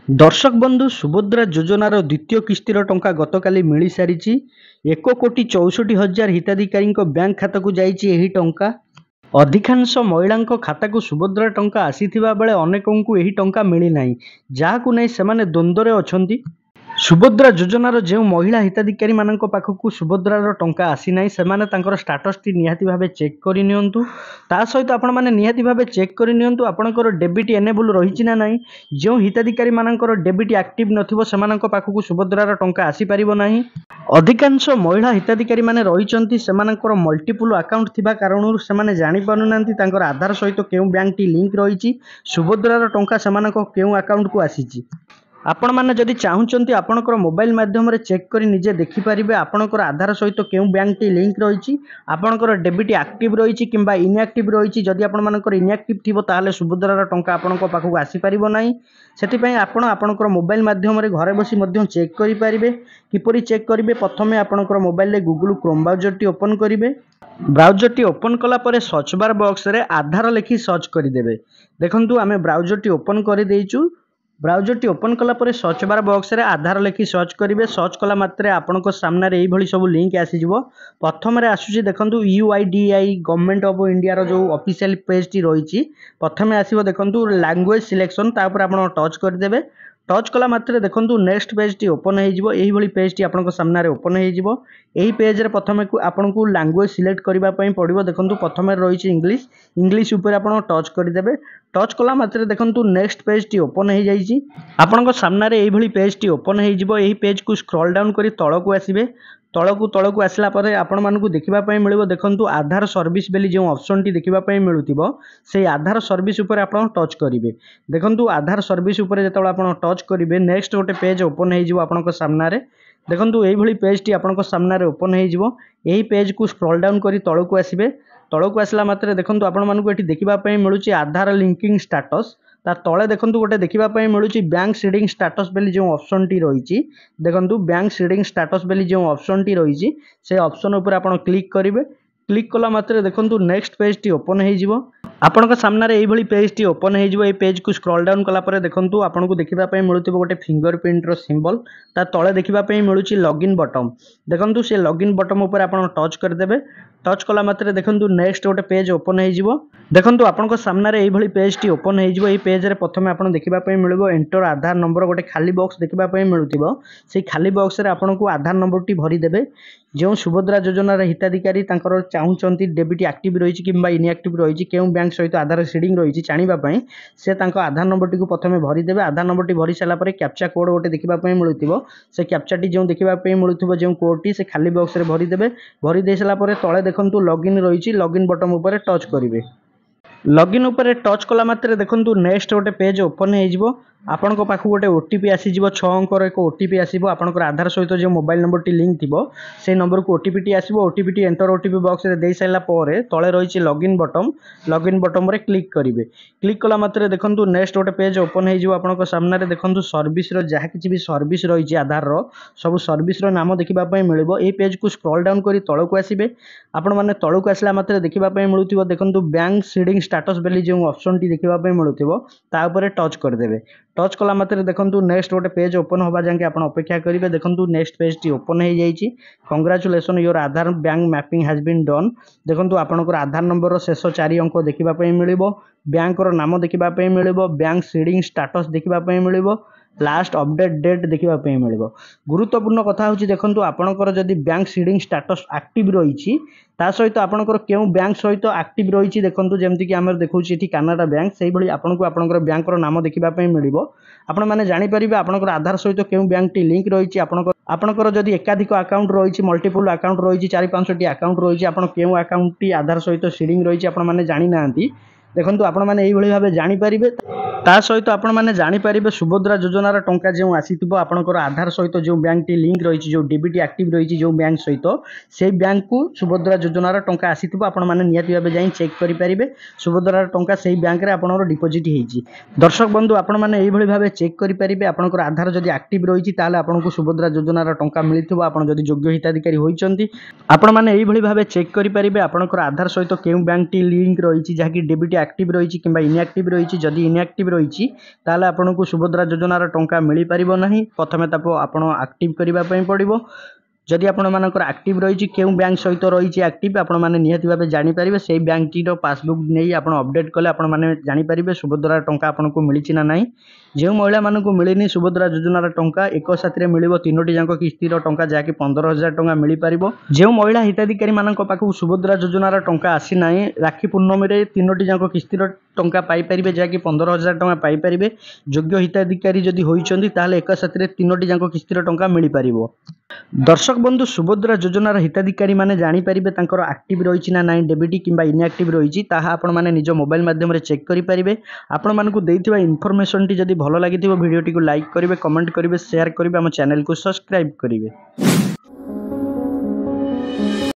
दर्शक बंधु सुभद्रा योजनार द्वितीय किस्तिर टंका गतकाली मिल सारी 1,64,00,000 हिताधिकारी बैंक खाता को जाइए यही टंका। अधिकांश महिला खाता को सुभद्रा टंका आसीथिबा बेले अनेकों को यही टंका मिली नाही, जहाकु नै सेमाने द्वंद्वरे अछंती। सुभद्रा योजनार जो महिला हिताधिकारी मानक पाखक सुभद्रार टंका आसी ना सेमाने तांकर स्टाटस टी निहाती भावे चेक करि नियंतु। ता सहित आपण माने निहाती भावे चेक करि नियंतु आपणकर डेबिट एनेबल रहिछि ना नाही। जो हिताधिकारी मानकर डेबिट एक्टिव नथिबो सेमानक पाखक सुभद्रार टंका आसी परिबो नाही। अधिकांश महिला हिताधिकारी माने रहिचंती सेमानकर मल्टीपल अकाउंट थिबा कारणरु सेमाने जानि पारुनांती तांकर आधार सहित केउ बैंक टी लिंक रहिछि, सुभद्रार टंका सेमानक केउ अकाउंट को आसीछि। आपण माने जदि चाहुचंती आपणकर मोबाइल माध्यम रे चेक करी निजे देखि परिबे आपणकर आधार सहित केउ बैंक टी लिंक रहिछि, आपणकर डेबिट एक्टिव रहिछि किंबा इनएक्टिव रहिछि। जदि आपण मानकर इनएक्टिव थिबो ताहाले सुभद्रार टंका आपणक पाखक आसी परिबो नाही। सेति पई आपण आपणकर मोबाइल माध्यम रे घरे बसी मध्यम चेक करि परिबे। किपरि चेक करिवे, प्रथमे आपणकर मोबाइल रे Google Chrome browser T open करिवे। ब्राउजर टी ओपन कला परे सर्च बार बॉक्स रे आधार लिखि सर्च करि देबे। देखंतु आमे ब्राउजर टी ओपन करि देइछु। ब्राउजर टी ओपन कला परे सर्च बार बॉक्स रे आधार लिखि सर्च करिवे। सर्च कला मात्रे आपनको सामने रे एई भली सब लिंक आसी जिवो। प्रथम रे आसुची देखंतु यूआईडीआई गवर्नमेंट ऑफ इंडिया रो जो ऑफिशियल पेज टी रहिची, प्रथमे आसीबो देखंतु लैंग्वेज सिलेक्शन, तापर आपण टच कर देबे। टच कला मात्रे देखंतु नेक्स्ट पेज टी ओपन हो जिवो। एही भली पेज टी आपनको सामने रे ओपन हो जिवो। एही पेज रे प्रथमे आपनको लैंग्वेज सिलेक्ट करबा पई पड़िबो। देखंतु प्रथमे रहिची इंग्लिश, इंग्लिश ऊपर आपण टच कर देबे। टच कला मात्रे देखंतु नेक्स्ट पेज टी ओपन हो जाइछि। आपनको सामने रे एही भली पेज टी ओपन हो जिवो। एही पेज को स्क्रॉल डाउन करी तळकू आसीबे। तळकू आसला परे आपण मानकु देखिबा पई मिलिबो देखंतु आधार सर्विस बेली जो ऑप्शन टी देखिबा पई मिलुतिबो, से आधार सर्विस ऊपर आपण टच करिवे। देखंतु आधार सर्विस ऊपर जेतबेला आपण टच करिवे, नेक्स्ट गोटे पेज ओपन हो जिवो आपनको सामने रे। देखंतु एही भली पेज टी आपनको सामने रे ओपन हो जिवो। एही पेज को स्क्रॉल डाउन करी तळकू आसीबे। तळकू आसला मात्रे देखंतु आपण मानकु एठी देखिबा पई मिलुची आधार लिंकिंग स्टेटस। ता तळे देखंतु गोटे देखिबा पई मिलुची बैंक सीडिंग स्टेटस बेली जो ऑप्शन टी रहिची। देखंतु बैंक सीडिंग स्टेटस बेली जो ऑप्शन टी रहिची, से ऑप्शन ऊपर आपण क्लिक करिवे। क्लिक कला मात्रे देखंतु नेक्स्ट पेज टी ओपन हो जिवो। आपनक सामने रे एई भली पेज टी ओपन हो जिवो। ए पेज को स्क्रॉल डाउन कला परे देखंतु आपनको देखिबा पई मिलुतिबो गोटे फिंगरप्रिंट रो सिंबल। ता तळे देखिबा पई मिलुची लॉगिन बटन। देखंतु से लॉगिन बटन ऊपर आपण टच कर देबे। टच कला मात्रे देखंतु नेक्स्ट गोटे पेज ओपन हो जिवो। देखंतु आपनक सामने रे एई भली पेज टी ओपन हो जिवो। ए पेज रे प्रथमे आपण देखिबा पई मिलिबो एंटर आधार नंबर, गोटे खाली बॉक्स देखिबा पई मिलुतिबो। से खाली बॉक्स रे आपनको आधार नंबर टी भरी देबे। जो सुभद्रा योजना रे हिताधिकारी तांकर चाहुचंती डेबिट एक्टिव रहिछि किंबा इनएक्टिव रहिछि, केउ बैंक सहित आधार सीडिंग रहिछि जानिबा पई से तांको आधार नंबर टी को प्रथमे भरी देबे। आधार नंबर टी भरी साला परे कैप्चा कोड गोटे देखिबा पई मिलुतिबो। से कैप्चा टी जो देखिबा पई मिलुतिबो जो कोड टी, से खाली बॉक्स रे भरी देबे। भरी दे साला परे तळे देखंतु लॉगिन रहिछि, लॉगिन बटन ऊपर टच करिवे। लॉगिन ऊपर टच कला मात्रे देखंतु नेक्स्ट गोटे पेज ओपन हो जिवो। आपनको पाखु गोटे ओटीपी आसी जिवो। 6 अंकर एक ओटीपी आसीबो। आपनकर आधार सहित जो मोबाइल नंबर टी लिंक थिबो, से नंबर को ओटीपी टी आसीबो। ओटीपी टी एंटर ओटीपी बॉक्स रे देई साइला परे तळे रहिछि लॉगिन बटन। लॉगिन बटन रे क्लिक करिवे। क्लिक कला मात्रे देखंतु नेक्स्ट गोटे पेज ओपन हो जिवो। आपनकर सामने रे देखंतु सर्विस रो जहा किछि भी सर्विस रहिछि आधार रो, सब सर्विस रो नाम देखिबा पई मिलिबो। ए पेज को स्क्रॉल डाउन करी तळकू आसीबे। आपण माने तळकू आसला मात्रे देखिबा पई मिलुतिबो देखंतु बैंक सीडिंग स्टेटस बेली जो ऑप्शन टी देखिबा पई मिलुतिबो, ता ऊपर टच कर देबे। टच कला मात्रे देखंतु नेक्स्ट गोटे पेज ओपन होबा जांके आपण अपेक्षा करिवे। देखंतु नेक्स्ट पेज टी ओपन हो जाइछि। Congratulation, your Aadhaar bank mapping has been done. देखंतु आपनकर आधार नंबर रो शेष 4 अंक देखिबा पई मिलिबो। बैंक रो नाम देखिबा पई मिलिबो। बैंक सीडिंग स्टेटस देखिबा पई मिलिबो। लास्ट अपडेट डेट देखिबा पई मिलिबो। गुरुत्वपूर्ण कथा होची देखंतु आपनकर जदि बैंक सीडिंग स्टेटस एक्टिव रहिछि, ता सहित आपनकर केउ बैंक सहित एक्टिव रहिछि। देखंतु जेमति कि हमर देखौछि एठी कनाडा बैंक, सेही भली आपनको आपनकर बैंक रो नाम देखिबा पई मिलिबो। आपण माने जानि परिबे आपनकर आधार सहित केउ बैंक टी लिंक रहिछि। आपनकर जदि एकाधिक अकाउंट रहिछि, मल्टीपल अकाउंट रहिछि, 4-5 टी अकाउंट रहिछि, आपण केउ अकाउंट टी आधार सहित सीडिंग रहिछि आपण माने जानि नांती। देखंतु आपण माने एई भली भाबे जानि परिबे। ता सहित आपण माने जानि परिबे सुभद्रा योजनार टंका जो आसीथिबो आपनकर आधार सहित जो बैंक टी लिंक रहिछि, जो डेबिट एक्टिव रहिछि जो बैंक सहित, से बैंक को सुभद्रा योजनार टंका आसीथिबो आपण माने नियति भाबे जाई चेक करि परिबे। सुभद्रार टंका सेही बैंक रे आपनर डिपॉजिट हेछि। दर्शक बंधु, आपण माने एई भली भाबे चेक करि परिबे। आपनकर आधार जदि एक्टिव रहिछि ताले आपनको सुभद्रा योजनार टंका मिलिथिबो। आपण जदि योग्य हिताधिकारी होइचंती, आपण माने एई भली भाबे चेक करि परिबे। आपनकर आधार सहित केउ बैंक टी लिंक रहिछि, जाकि डेबिट आक्टिव रही कि इनएक्टिव रही जदि इनएक्टिव रही ताले आपको सुभद्रा योजनार टंका मिल पार ना प्रथमे आपड़ आक्टिव करने पड़ो जदि आपर आक्टिव रही क्यों बैंक सहित रही आक्टिव आपण मैंने निहाती भाव जानीपारे से बैंक टी पासबुक नहीं आप अपडेट कले आपने जानीपारे सुभद्रा टंका आपको मिली ना ना जो महिला मानक मिलनी सुभद्रा योजनार टंका एक साथी मिल 3टी जाक किस्तिर टंका जहाँकि 15,000 टंका मिल पार जो महिला हिताधिकारी पाखक सुभद्रा योजनार टंका आसी ना राखी पूर्णमी में 3टी जाक किस्तिर टंका पाइपर जहाँकि 15,000 टंका पाइपर योग्य हिताधिकारी जदि होती एक साथी 3टी जाक किस्तिर टंका मिल पार दर्शक बंधु सुभद्रा योजनार हिताधिकारी माने जानीपारे तांकर आक्टिव रही ना ना डेबिट कि इनएक्टिव रही आपण मैंने निज मोबाइल माध्यम चेक करेंगे आपण मानक देइथिबा इनफॉरमेशन टी जदि भल लगी वीडियो टी लाइक करेंगे कमेंट करेंगे शेयर करेंगे आम चैनल को सब्सक्राइब करेंगे।